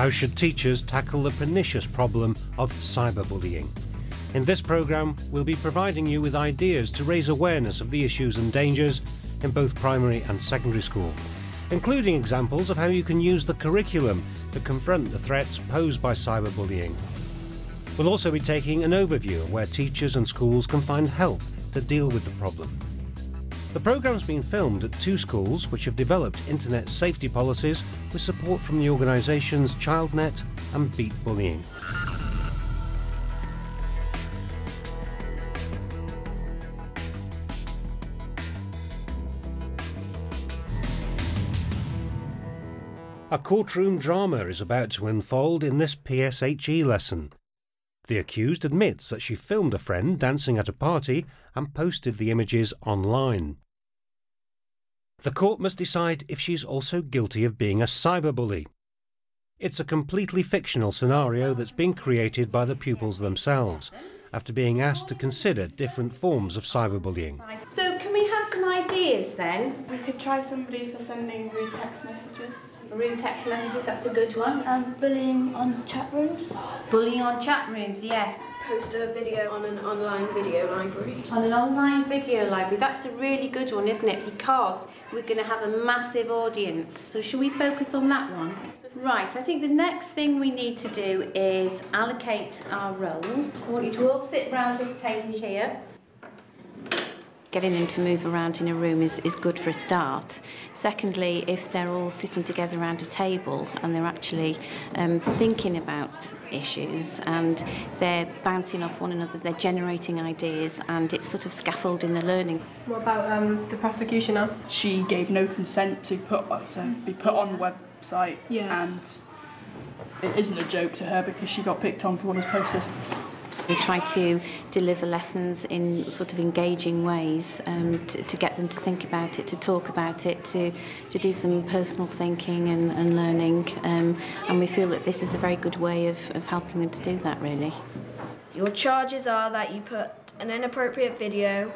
How should teachers tackle the pernicious problem of cyberbullying? In this programme, we'll be providing you with ideas to raise awareness of the issues and dangers in both primary and secondary school, including examples of how you can use the curriculum to confront the threats posed by cyberbullying. We'll also be taking an overview of where teachers and schools can find help to deal with the problem. The programme's been filmed at 2 schools which have developed internet safety policies with support from the organisations ChildNet and Beat Bullying. A courtroom drama is about to unfold in this PSHE lesson. The accused admits that she filmed a friend dancing at a party and posted the images online. The court must decide if she's also guilty of being a cyberbully. It's a completely fictional scenario that's been created by the pupils themselves, after being asked to consider different forms of cyberbullying. So can we have some ideas then? We could try somebody for sending rude text messages. Rude text messages, that's a good one. Bullying on chat rooms. Bullying on chat rooms, yes. Post a video on an online video library. On an online video library, that's a really good one, isn't it? Because we're going to have a massive audience. So should we focus on that one? Right, I think the next thing we need to do is allocate our roles. So I want you to all sit around this table here. Getting them to move around in a room is good for a start. Secondly, if they're all sitting together around a table and they're actually thinking about issues and they're bouncing off one another, they're generating ideas and it's sort of scaffolding the learning. What about the prosecutioner? She gave no consent to be put on the website, and it isn't a joke to her because she got picked on for one of those posters. We try to deliver lessons in sort of engaging ways to get them to think about it, to talk about it, to do some personal thinking and learning. And we feel that this is a very good way of helping them to do that, really. Your charges are that you put an inappropriate video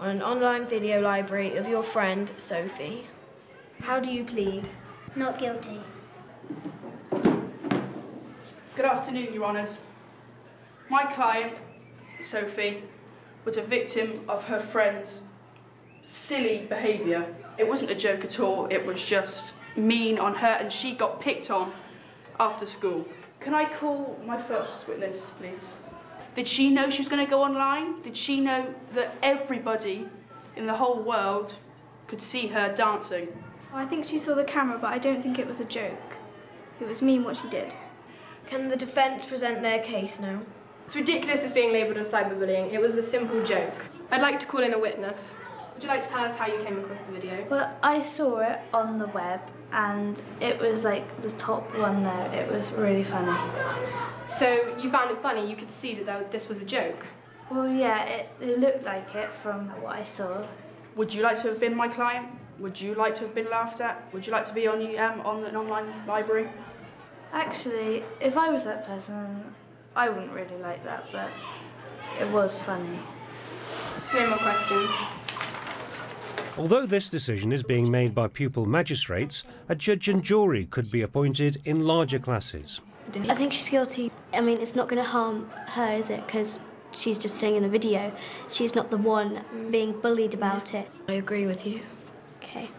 on an online video library of your friend, Sophie. How do you plead? Not guilty. Good afternoon, Your Honours. My client, Sophie, was a victim of her friend's silly behaviour. It wasn't a joke at all, it was just mean on her, and she got picked on after school. Can I call my first witness, please? Did she know she was going to go online? Did she know that everybody in the whole world could see her dancing? I think she saw the camera, but I don't think it was a joke. It was mean what she did. Can the defence present their case now? It's ridiculous it's being labelled as cyberbullying. It was a simple joke. I'd like to call in a witness. Would you like to tell us how you came across the video? Well, I saw it on the web and it was like the top one there. It was really funny. So you found it funny? You could see that this was a joke? Well, yeah, it looked like it from what I saw. Would you like to have been my client? Would you like to have been laughed at? Would you like to be on an online library? Actually, if I was that person, I wouldn't really like that, but it was funny. No more questions. Although this decision is being made by pupil magistrates, a judge and jury could be appointed in larger classes. I think she's guilty. I mean, it's not going to harm her, is it? Because she's just doing in the video. She's not the one being bullied about it. I agree with you. Okay.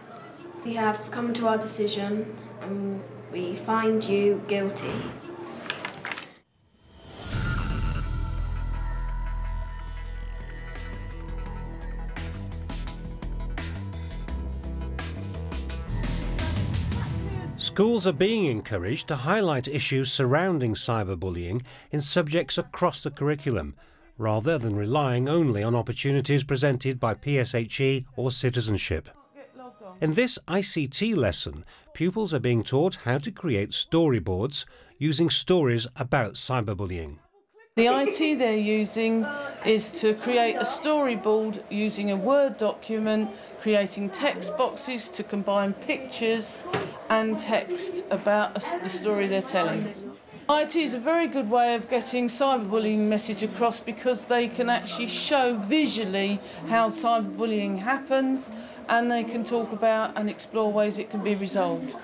We have come to our decision and we find you guilty. Schools are being encouraged to highlight issues surrounding cyberbullying in subjects across the curriculum, rather than relying only on opportunities presented by PSHE or citizenship. In this ICT lesson, pupils are being taught how to create storyboards using stories about cyberbullying. The IT they're using is to create a storyboard using a Word document, creating text boxes to combine pictures and text about the story they're telling. IT is a very good way of getting cyberbullying message across because they can actually show visually how cyberbullying happens, and they can talk about and explore ways it can be resolved.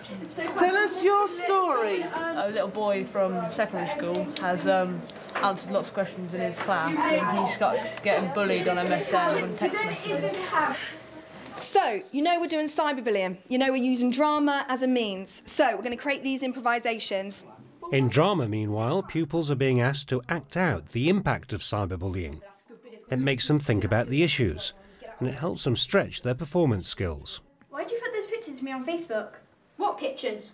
Tell us your story. A little boy from secondary school has answered lots of questions in his class, and he's got getting bullied on MSN and text messages. So, you know we're doing cyberbullying. You know we're using drama as a means. So, we're going to create these improvisations. In drama, meanwhile, pupils are being asked to act out the impact of cyberbullying. It makes them think about the issues, and it helps them stretch their performance skills. Why did you put those pictures of me on Facebook? What pictures?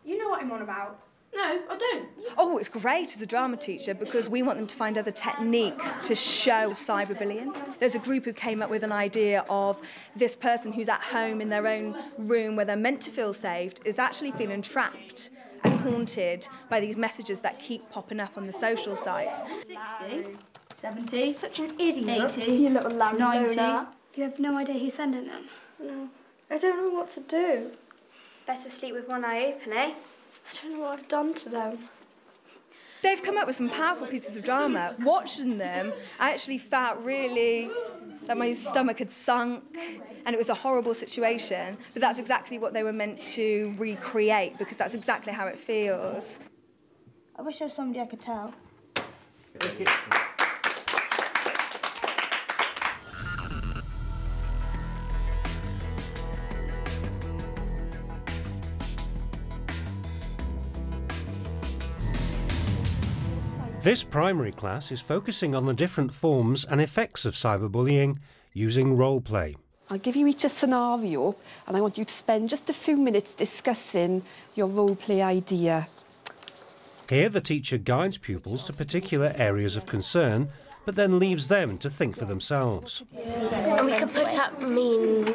You know what I'm on about. No, I don't. Oh, it's great as a drama teacher because we want them to find other techniques to show cyberbullying. There's a group who came up with an idea of this person who's at home in their own room where they're meant to feel saved is actually feeling trapped and haunted by these messages that keep popping up on the social sites. 60, 70, Such an idiot. 80, you little 90. You have no idea who's sending them? No. I don't know what to do. Better sleep with one eye open, eh? I don't know what I've done to them. They've come up with some powerful pieces of drama. Watching them, I actually felt really like my stomach had sunk and it was a horrible situation, but that's exactly what they were meant to recreate because that's exactly how it feels. I wish there was somebody I could tell. This primary class is focusing on the different forms and effects of cyberbullying using role play. I'll give you each a scenario and I want you to spend just a few minutes discussing your role play idea. Here the teacher guides pupils to particular areas of concern, but then leaves them to think for themselves. And we could put up mean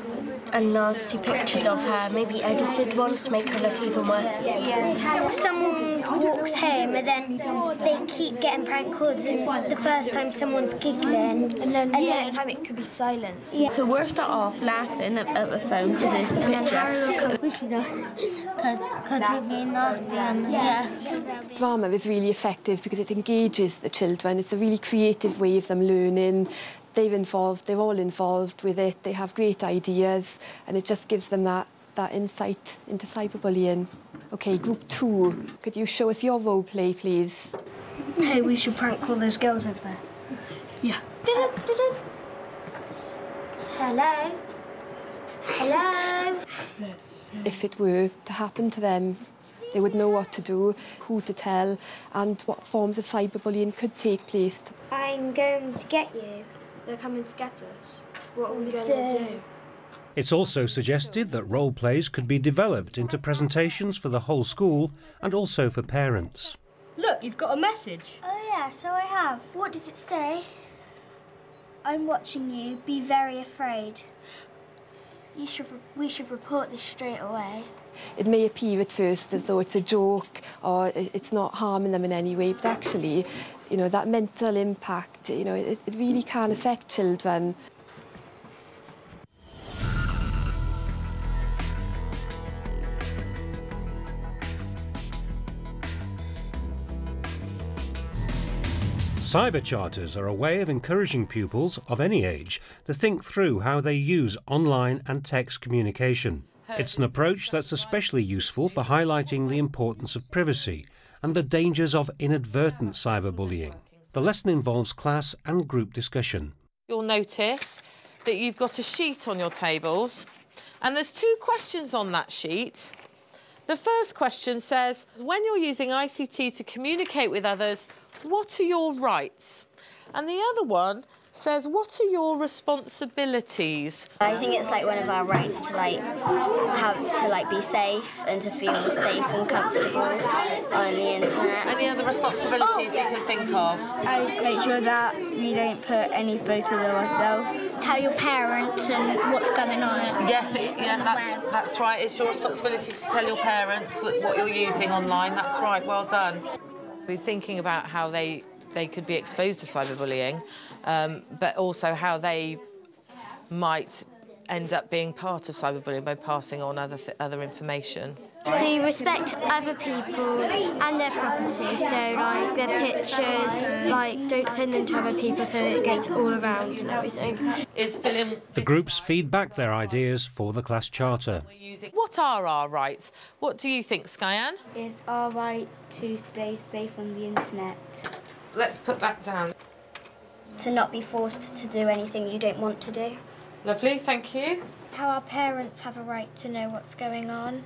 and nasty pictures of her, maybe edited ones to make her look even worse. If someone walks home and then they keep getting prank calls and the first time someone's giggling and then the next time it could be silence. Yeah. So we'll start off laughing at the phone because it's the picture. Because we're being nasty and yeah. Drama is really effective because it engages the children. It's a really creative way of them learning. They're all involved with it. They have great ideas and it just gives them that insight into cyberbullying. OK, group 2, could you show us your role play, please? Hey, we should prank call those girls over there. Yeah. Hello? Hello? If it were to happen to them, they would know what to do, who to tell, and what forms of cyberbullying could take place. I'm going to get you. They're coming to get us. What are we going to do? It's also suggested that role plays could be developed into presentations for the whole school and also for parents. Look, you've got a message. Oh yeah, so I have. What does it say? I'm watching you. Be very afraid. We should report this straight away. It may appear at first as though it's a joke or it's not harming them in any way, but actually, you know, that mental impact, you know, it really can affect children. Cyber charters are a way of encouraging pupils of any age to think through how they use online and text communication. It's an approach that's especially useful for highlighting the importance of privacy and the dangers of inadvertent cyberbullying. The lesson involves class and group discussion. You'll notice that you've got a sheet on your tables and there's 2 questions on that sheet. The first question says, when you're using ICT to communicate with others, what are your rights? And the other one says, what are your responsibilities? I think it's like one of our rights to be safe and to feel safe and comfortable on the internet. Any other responsibilities you can think of? I make sure that we don't put any photos of ourselves. Tell your parents and what's going on. Yes, that's right. It's your responsibility to tell your parents what you're using online. That's right. Well done. We're thinking about how they could be exposed to cyberbullying, but also how they might end up being part of cyberbullying by passing on other information. So you respect other people and their property, so like their pictures, like don't send them to other people so it gets all around and everything. The groups feed back their ideas for the class charter. What are our rights? What do you think, Skyanne? It's our right to stay safe on the internet. Let's put that down. To not be forced to do anything you don't want to do. Lovely, thank you. How our parents have a right to know what's going on.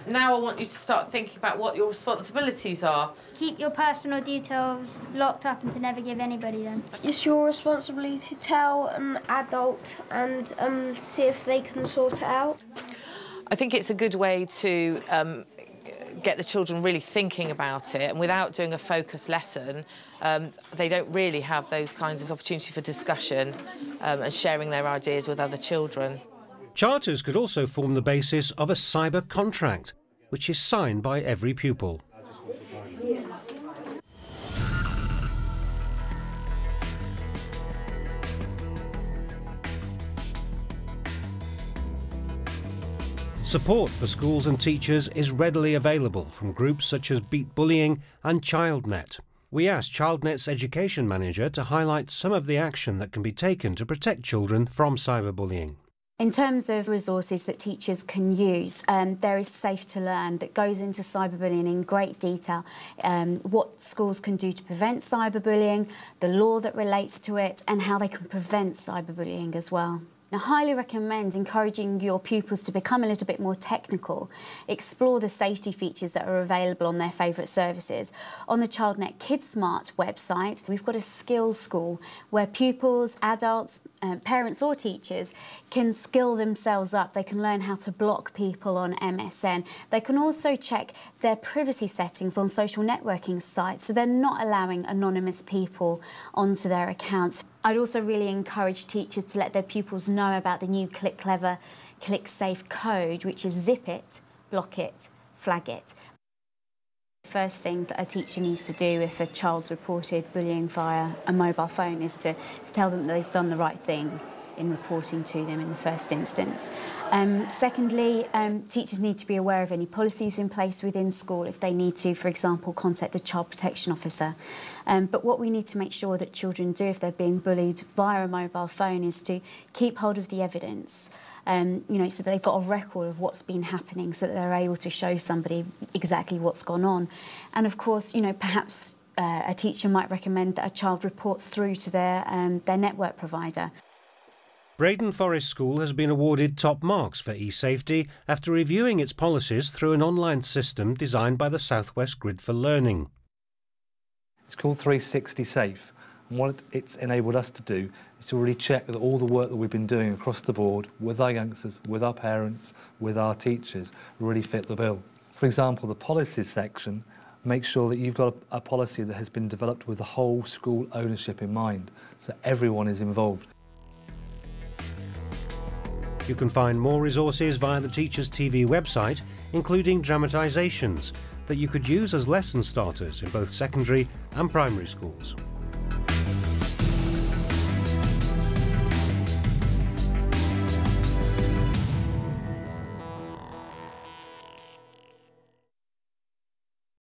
Now I want you to start thinking about what your responsibilities are. Keep your personal details locked up and to never give anybody them. It's your responsibility to tell an adult and see if they can sort it out. I think it's a good way to get the children really thinking about it, and without doing a focused lesson, they don't really have those kinds of opportunity for discussion and sharing their ideas with other children. Charters could also form the basis of a cyber contract, which is signed by every pupil. Support for schools and teachers is readily available from groups such as Beat Bullying and ChildNet. We asked ChildNet's education manager to highlight some of the action that can be taken to protect children from cyberbullying. In terms of resources that teachers can use, there is Safe to Learn that goes into cyberbullying in great detail, what schools can do to prevent cyberbullying, the law that relates to it, and how they can prevent cyberbullying as well. I highly recommend encouraging your pupils to become a little bit more technical, explore the safety features that are available on their favourite services. On the ChildNet KidSmart website, we've got a skills school where pupils, adults, parents or teachers can skill themselves up. They can learn how to block people on MSN. They can also check their privacy settings on social networking sites, so they're not allowing anonymous people onto their accounts. I'd also really encourage teachers to let their pupils know about the new Click Clever, Click Safe code, which is zip it, block it, flag it. The first thing that a teacher needs to do if a child's reported bullying via a mobile phone is to tell them that they've done the right thing in reporting to them in the first instance. Secondly, teachers need to be aware of any policies in place within school if they need to, for example, contact the Child Protection Officer. But what we need to make sure that children do if they're being bullied via a mobile phone is to keep hold of the evidence, you know, so that they've got a record of what's been happening so that they're able to show somebody exactly what's gone on. And of course, you know, perhaps a teacher might recommend that a child reports through to their network provider. Breydon Forest School has been awarded top marks for e-safety after reviewing its policies through an online system designed by the South West Grid for Learning. It's called 360 Safe, and what it's enabled us to do is to really check that all the work that we've been doing across the board with our youngsters, with our parents, with our teachers, really fit the bill. For example, the policies section makes sure that you've got a policy that has been developed with the whole school ownership in mind, so everyone is involved. You can find more resources via the Teachers TV website, including dramatisations that you could use as lesson starters in both secondary and primary schools.